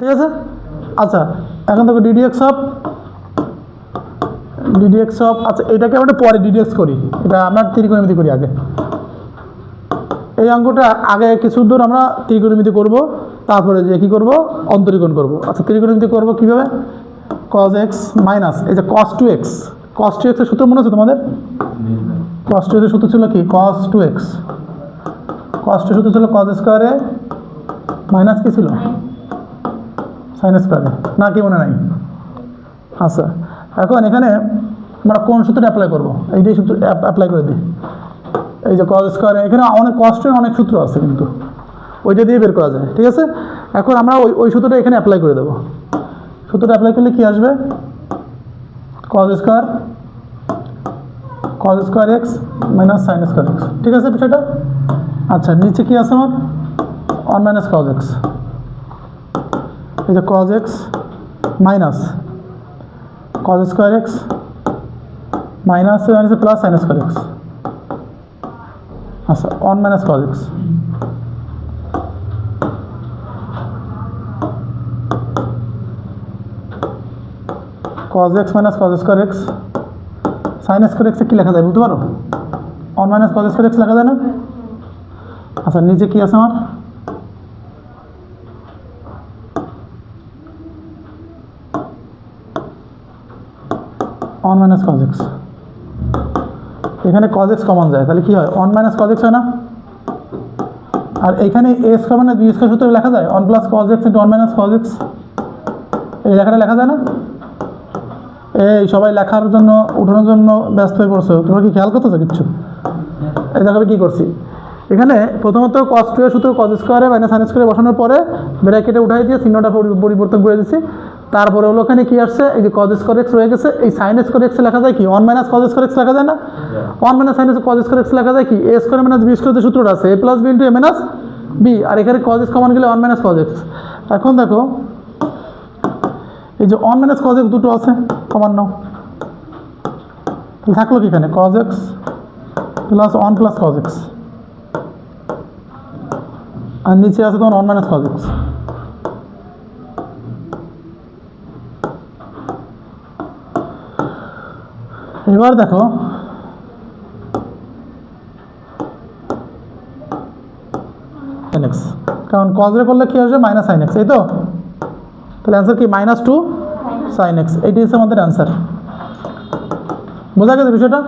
ঠিক আছে। আচ্ছা এখন দেখো ডিডিএক্স অফ আচ্ছা এটাকে আমরা পরে ডিডিএক্স করি, এটা আমরা ত্রিকোণমিতি করি আগে। এই অঙ্কটা আগে কিছু দূর আমরা ত্রিকোণমিতি করব, তারপরে যে কি করব অন্তরীকরণ করব। আচ্ছা ত্রিকোণমিতি করব কিভাবে, cos x মাইনাস এই যে cos 2x এর সূত্র মনে আছে তোমাদের? cos 2x এর সূত্র ছিল কি, cos 2x সূত্র ছিল cos স্কয়ারে মাইনাস কি ছিল sin স্কয়ারে, না কি মনে নাই? আচ্ছা এখন এখানে আমরা কোন সূত্রটা অ্যাপ্লাই করব, এইটাই সূত্র অ্যাপ্লাই করে দিই। এই যে cos স্কয়ারে এখানে অনেক কষ্টের অনেক সূত্র আছে, কিন্তু ওইটা দিয়ে বের করা যায়। ঠিক আছে, এখন আমরা ওই সূত্রটা এখানে অ্যাপ্লাই করে দেবো। সূত্রটা অ্যাপ্লাই করলে কি আসবে, cos square x minus sin square x। ঠিক আছে বিষয়টা। আচ্ছা নিচে কি আছে আমার 1 মাইনাস cos x, এই যে cos x minus cos square x minus plus sin square x। আচ্ছা 1 minus cos x minus cos square x sin square x কি লেখা যায় বলতে পারো? 1 মাইনাস cos স্কয়ার x লেখা যায় না? আচ্ছা নিচে কি আছে আমার 1 মাইনাস cos x, এখানে cos x কমন যায় তাহলে কি হয় 1 মাইনাস cos x হয় না? আর এখানে a স্কয়ার মানে b স্কয়ার সূত্রে লেখা যায় 1 plus cos x into 1 minus cos x, এই লেখাটা লেখা যায় না? এই সবাই লেখার জন্য উঠানোর জন্য ব্যস্ত হয়ে পড়ছো, তোমরা কি খেয়াল করতেছো কিচ্ছু? এই দেখো কি করছি, এখানে প্রথমত cos 2 এর সূত্র cos স্কয়ারে মাইনাস sin স্কয়ারে বসানোর পরে ব্র্যাকেটে উঠাই দিয়ে চিহ্নটা পরিবর্তন করে দিচ্ছি। তারপরে হলো ওখানে কি আসছে, এই যে cos স্কয়ার x রয়ে গেছে, এই sin স্কয়ার x লেখা যায় কি 1 মাইনাস cos স্কয়ার x লেখা যায় না? 1 minus sin cos square x লেখা যায় কি a square minus b square, যে সূত্রটা আছে a plus b into a minus b, আর এখানে cos x কমন গেলে 1 মাইনাস cos x। এখন দেখো এই যে 1 মাইনাস cos x দুটো আছে কমন নাও, তাহলে থাকলো কি এখানে cos x plus 1 plus cos x, আর নিচে আছে তোমার 1 মাইনাস cos x। এবার দেখো sin x, কারণ cos এর করলে কি আসবে মাইনাস sin x, এই তো, তাহলে অ্যান্সার কি -2 sin x, এইটাই হচ্ছে আমাদের অ্যান্সার। বোঝা গেছে বিষয়টা?